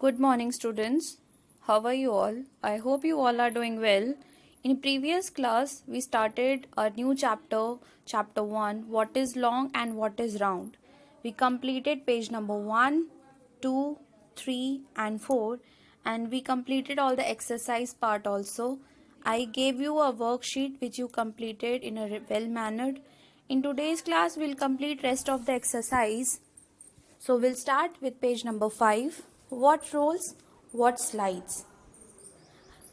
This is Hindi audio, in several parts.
Good morning, students. How are you all? I hope you all are doing well. In previous class, we started a new chapter, chapter 1, what is long and what is round. We completed page number 1, 2, 3 and 4 and we completed all the exercise part also. I gave you a worksheet which you completed in a well mannered. In today's class, we'll complete rest of the exercise. So we'll start with page number 5. What rolls, what slides.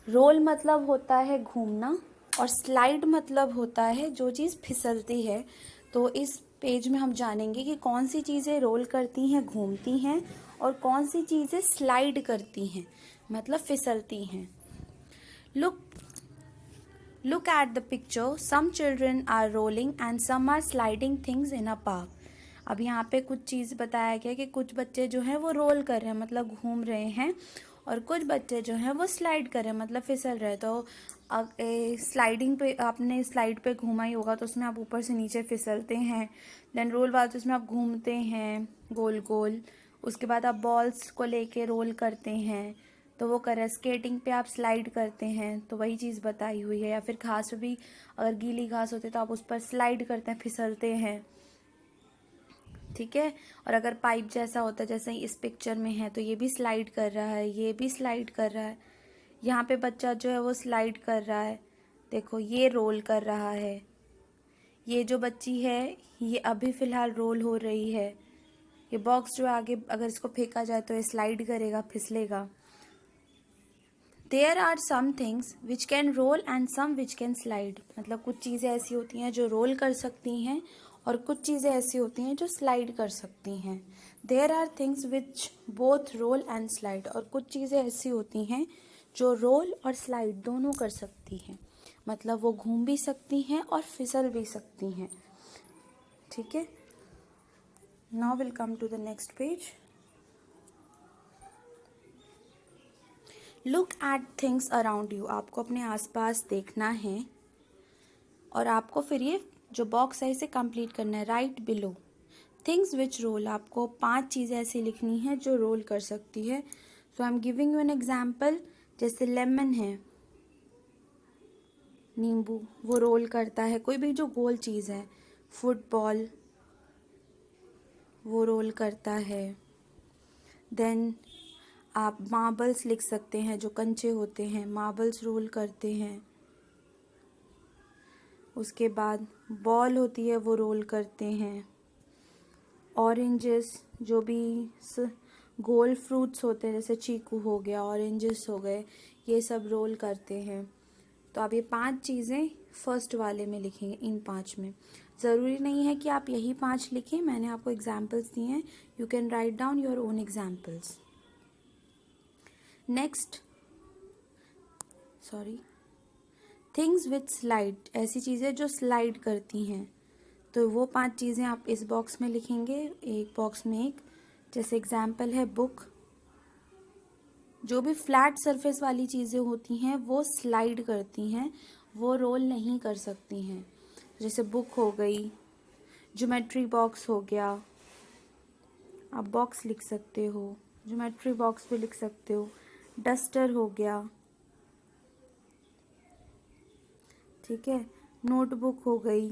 Roll मतलब होता है घूमना और स्लाइड मतलब होता है जो चीज़ फिसलती है। तो इस पेज में हम जानेंगे कि कौन सी चीज़ें रोल करती हैं, घूमती हैं और कौन सी चीज़ें स्लाइड करती हैं मतलब फिसलती हैं। Look at the picture. Some children are rolling and some are sliding things in a park. अब यहाँ पे कुछ चीज़ बताया गया कि कुछ बच्चे जो हैं वो रोल कर रहे हैं मतलब घूम रहे हैं और कुछ बच्चे जो हैं वो स्लाइड कर रहे हैं मतलब फिसल रहे हैं। तो स्लाइडिंग पे आपने स्लाइड पे घूमा ही होगा तो उसमें आप ऊपर से नीचे फिसलते हैं। देन रोल वाला तो उसमें आप घूमते हैं गोल गोल, उसके बाद आप बॉल्स को लेके रोल करते हैं तो वो कर रहा है। स्केटिंग पे आप स्लाइड करते हैं तो वही चीज़ बताई हुई है। या फिर घास पे भी अगर गीली घास होती है तो आप उस पर स्लाइड करते हैं, फिसलते हैं, ठीक है। और अगर पाइप जैसा होता है जैसे इस पिक्चर में है तो ये भी स्लाइड कर रहा है, ये भी स्लाइड कर रहा है। यहाँ पे बच्चा जो है वो स्लाइड कर रहा है, देखो ये रोल कर रहा है। ये जो बच्ची है ये अभी फ़िलहाल रोल हो रही है। ये बॉक्स जो आगे अगर इसको फेंका जाए तो ये स्लाइड करेगा, फिसलेगा। There are some things which can roll and some which can slide. मतलब कुछ चीज़ें ऐसी होती हैं जो रोल कर सकती हैं और कुछ चीज़ें ऐसी होती हैं जो स्लाइड कर सकती हैं। There are things which both roll and slide. और कुछ चीज़ें ऐसी होती हैं जो रोल और स्लाइड दोनों कर सकती हैं मतलब वो घूम भी सकती हैं और फिसल भी सकती हैं, ठीक है। Now we'll come to the next page. Look at things around you. आपको अपने आसपास देखना है और आपको फिर ये जो बॉक्स है इसे कंप्लीट करना है। Write below things which roll. आपको 5 चीज़ें ऐसी लिखनी है जो रोल कर सकती है। So I am giving you an example. जैसे लेमन है, नींबू, वो रोल करता है। कोई भी जो गोल चीज़ है, फुटबॉल, वो रोल करता है। देन आप मार्बल्स लिख सकते हैं, जो कंचे होते हैं मार्बल्स रोल करते हैं। उसके बाद बॉल होती है वो रोल करते हैं। ऑरेंजेस, जो भी गोल फ्रूट्स होते हैं जैसे चीकू हो गया, ऑरेंजेस हो गए, ये सब रोल करते हैं। तो आप ये 5 चीज़ें फर्स्ट वाले में लिखेंगे, इन 5 में। ज़रूरी नहीं है कि आप यही 5 लिखें, मैंने आपको एग्जाम्पल्स दिए हैं। You can write down your own examples. Next, things with slide. ऐसी चीज़ें जो स्लाइड करती हैं तो वो 5 चीज़ें आप इस बॉक्स में लिखेंगे, एक बॉक्स में एक। जैसे एग्जाम्पल है बुक। जो भी फ्लैट सरफेस वाली चीज़ें होती हैं वो स्लाइड करती हैं, वो रोल नहीं कर सकती हैं। जैसे बुक हो गई, ज्योमेट्री बॉक्स हो गया, आप बॉक्स लिख सकते हो, ज्योमेट्री बॉक्स भी लिख सकते हो। डस्टर हो गया, ठीक है। नोटबुक हो गई,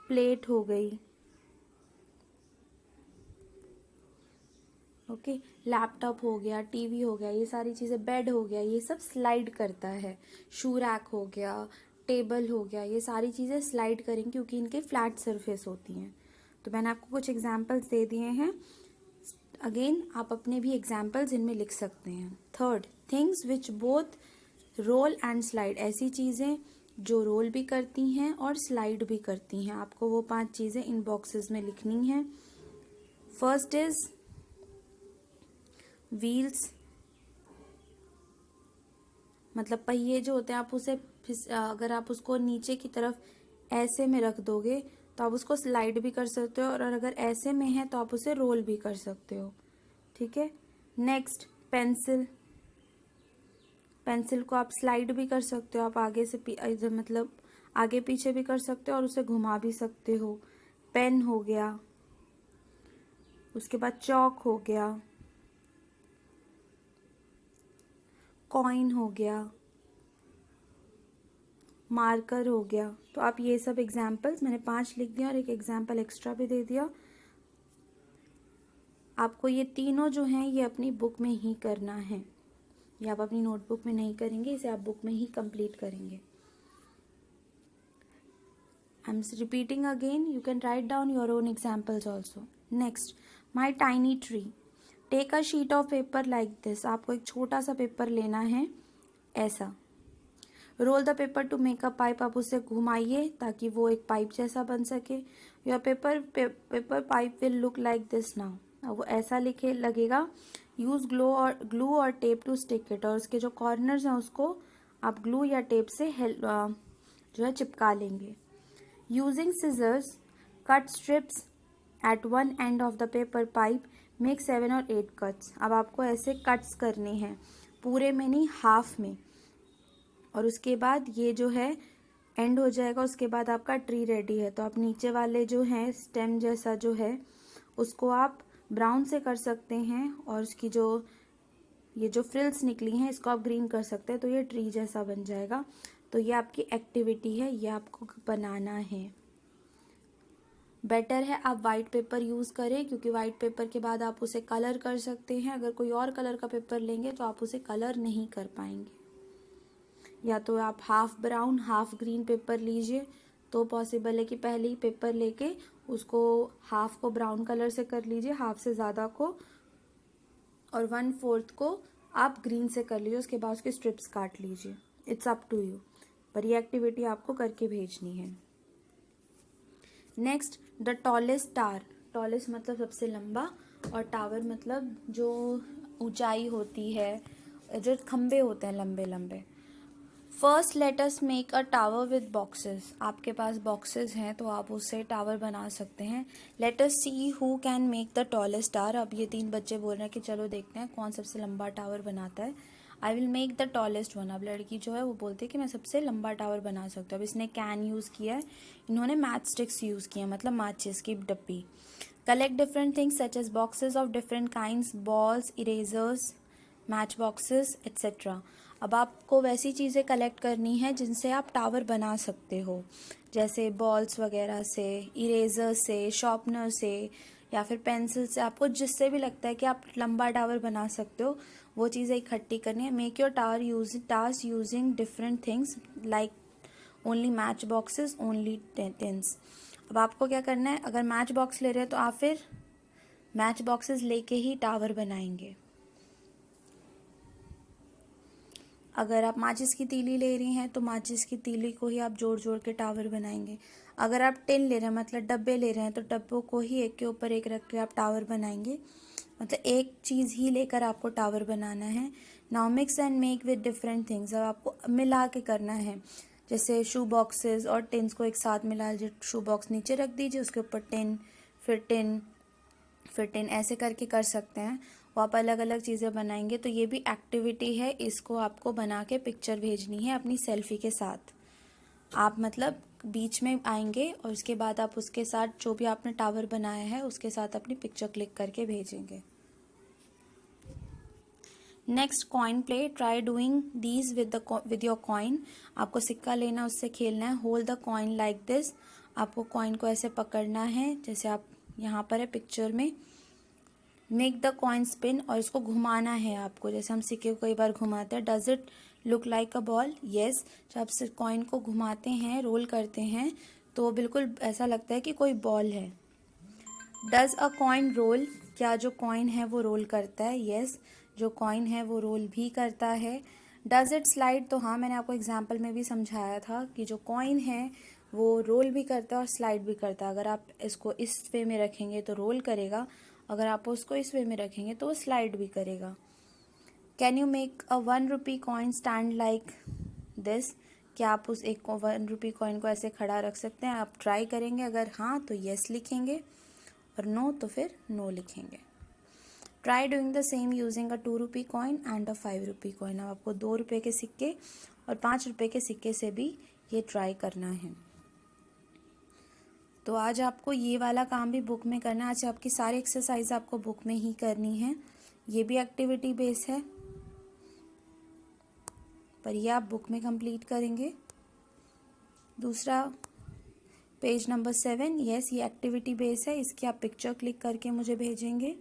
प्लेट हो गई, ओके। लैपटॉप हो गया, टीवी हो गया, ये सारी चीज़ें, बेड हो गया, ये सब स्लाइड करता है। शू रैक हो गया, टेबल हो गया, ये सारी चीज़ें स्लाइड करेंगी क्योंकि इनके फ्लैट सरफेस होती हैं। तो मैंने आपको कुछ एग्जाम्पल्स दे दिए हैं। अगेन आप अपने भी एग्जाम्पल्स इनमें लिख सकते हैं। Third, things which both roll and slide. ऐसी चीज़ें जो रोल भी करती हैं और स्लाइड भी करती हैं। आपको वो 5 चीज़ें इन बॉक्सेस में लिखनी है। फर्स्ट इज व्हील्स, मतलब पहिए जो होते हैं, आप उसे अगर आप उसको नीचे की तरफ ऐसे में रख दोगे तो आप उसको स्लाइड भी कर सकते हो और अगर ऐसे में है तो आप उसे रोल भी कर सकते हो, ठीक है। Next, pencil. पेंसिल को आप स्लाइड भी कर सकते हो, आप आगे से मतलब आगे पीछे भी कर सकते हो और उसे घुमा भी सकते हो। पेन हो गया, उसके बाद चौक हो गया, कॉइन हो गया, मार्कर हो गया। तो आप ये सब एग्जाम्पल्स, मैंने 5 लिख दिया और एक एग्जाम्पल एक्स्ट्रा भी दे दिया। आपको ये तीनों जो हैं ये अपनी बुक में ही करना है, ये आप अपनी नोटबुक में नहीं करेंगे, इसे आप बुक में ही कंप्लीट करेंगे। I am repeating again, you can write down your own examples also. Next, my tiny tree. Take a sheet of paper like this. आपको एक छोटा सा पेपर लेना है ऐसा। Roll the paper to make a pipe. आप उसे घुमाइए ताकि वो एक पाइप जैसा बन सके। Your paper pipe will look like this now. अब वो ऐसा लिखे लगेगा। यूज ग्लू और टेप टू स्टिक इट। और उसके जो कॉर्नर्स हैं उसको आप ग्लू या टेप से जो है चिपका लेंगे। Using scissors cut strips at one end of the paper pipe. Make 7 और 8 कट्स। अब आपको ऐसे कट्स करने हैं, पूरे में नहीं, हाफ में। और उसके बाद ये जो है एंड हो जाएगा। उसके बाद आपका ट्री रेडी है। तो आप नीचे वाले जो हैं स्टेम जैसा जो है उसको आप ब्राउन से कर सकते हैं, और उसकी जो ये जो फ्रिल्स निकली हैं इसको आप ग्रीन कर सकते हैं। तो ये ट्री जैसा बन जाएगा। तो ये आपकी एक्टिविटी है, ये आपको बनाना है। बेटर है आप वाइट पेपर यूज़ करें, क्योंकि वाइट पेपर के बाद आप उसे कलर कर सकते हैं। अगर कोई और कलर का पेपर लेंगे तो आप उसे कलर नहीं कर पाएंगे। या तो आप half brown half green pepper लीजिए, तो पॉसिबल है कि पहले ही पेपर लेके उसको हाफ को ब्राउन कलर से कर लीजिए, हाफ से ज़्यादा को, और 1/4 को आप ग्रीन से कर लीजिए। उसके बाद उसके स्ट्रिप्स काट लीजिए। इट्स अप टू यू, पर ये एक्टिविटी आपको करके भेजनी है। Next, the tallest tower. Tallest मतलब सबसे लंबा, और टावर मतलब जो ऊंचाई होती है, जो खंबे होते हैं लंबे लंबे। First let us make a tower with boxes. आपके पास बॉक्सेस हैं तो आप उससे टावर बना सकते हैं। Let us see who can make the tallest tower. अब ये 3 बच्चे बोल रहे हैं कि चलो देखते हैं कौन सबसे लंबा टावर बनाता है। I will make the tallest one. अब लड़की जो है वो बोलती है कि मैं सबसे लंबा टावर बना सकती हूँ। अब इसने कैन यूज़ किया है, इन्होंने मैच स्टिक्स यूज़ किया है, मतलब माचिस की डब्बी। Collect different things such as boxes of different kinds, balls, erasers, match boxes etcetera. अब आपको वैसी चीज़ें कलेक्ट करनी है जिनसे आप टावर बना सकते हो, जैसे बॉल्स वगैरह से, इरेजर से, शार्पनर से, या फिर पेंसिल से। आपको जिससे भी लगता है कि आप लंबा टावर बना सकते हो वो चीज़ें इकट्ठी करनी है। Make your tower using different things like only match boxes, only tins. अब आपको क्या करना है, अगर मैच बॉक्स ले रहे हो तो आप फिर मैच बॉक्सेस लेके ही टावर बनाएंगे। अगर आप माचिस की तीली ले रही हैं तो माचिस की तीली को ही आप जोड़ जोड़ के टावर बनाएंगे। अगर आप टिन ले रहे हैं, मतलब डब्बे ले रहे हैं, तो डब्बों को ही एक के ऊपर एक रख के आप टावर बनाएंगे। मतलब एक चीज़ ही लेकर आपको टावर बनाना है। Now mix and make with different things. अब आपको मिला के करना है, जैसे शू बॉक्सेस और टिन्स को एक साथ मिला लीजिए। शू बॉक्स नीचे रख दीजिए, उसके ऊपर टिन, फिर टिन, फिर टिन, ऐसे करके कर सकते हैं। वो आप अलग अलग चीज़ें बनाएंगे। तो ये भी एक्टिविटी है, इसको आपको बना के पिक्चर भेजनी है अपनी सेल्फी के साथ। आप मतलब बीच में आएंगे और उसके बाद आप उसके साथ जो भी आपने टावर बनाया है उसके साथ अपनी पिक्चर क्लिक करके भेजेंगे। Next, coin play. Try doing these with your coin. आपको सिक्का लेना, उससे खेलना है। Hold the coin like this. आपको कॉइन को ऐसे पकड़ना है जैसे आप यहाँ पर है पिक्चर में। Make the coin spin. और इसको घुमाना है आपको, जैसे हम सिक्के को कई बार घुमाते हैं। Does it look like a ball? Yes. जब आप कॉइन को घुमाते हैं, रोल करते हैं, तो बिल्कुल ऐसा लगता है कि कोई बॉल है। Does a coin roll? क्या जो कॉइन है वो रोल करता है? येस, जो कॉइन है वो रोल भी करता है। Does it slide? तो हाँ, मैंने आपको एग्जाम्पल में भी समझाया था कि जो कॉइन है वो रोल भी करता है और स्लाइड भी करता है। अगर आप इसको इस वे में रखेंगे तो रोल करेगा, अगर आप उसको इस वे में रखेंगे तो वो स्लाइड भी करेगा। Can you make a 1 rupee coin stand like this? क्या आप उस एक 1 रुपी कॉइन को ऐसे खड़ा रख सकते हैं? आप ट्राई करेंगे, अगर हाँ तो येस लिखेंगे, और नो तो फिर नो लिखेंगे। Try doing the same using a 2 rupee coin and a 5 rupee coin. अब आपको 2 रुपये के सिक्के और 5 रुपये के सिक्के से भी ये ट्राई करना है। तो आज आपको ये वाला काम भी बुक में करना है। आज आपकी सारी एक्सरसाइज आपको बुक में ही करनी है। ये भी एक्टिविटी बेस है, पर ये आप बुक में कंप्लीट करेंगे। दूसरा पेज नंबर 7, यस ये एक्टिविटी बेस है, इसकी आप पिक्चर क्लिक करके मुझे भेजेंगे।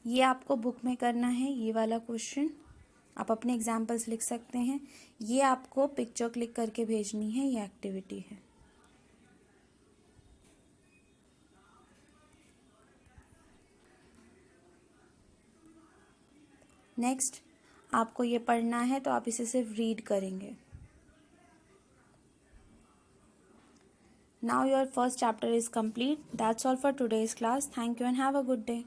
ये आपको बुक में करना है। ये वाला क्वेश्चन आप अपने एग्जाम्पल्स लिख सकते हैं। ये आपको पिक्चर क्लिक करके भेजनी है, ये एक्टिविटी है। नेक्स्ट आपको ये पढ़ना है, तो आप इसे सिर्फ रीड करेंगे। Now your first chapter is complete. That's all for today's class. Thank you and have a good day.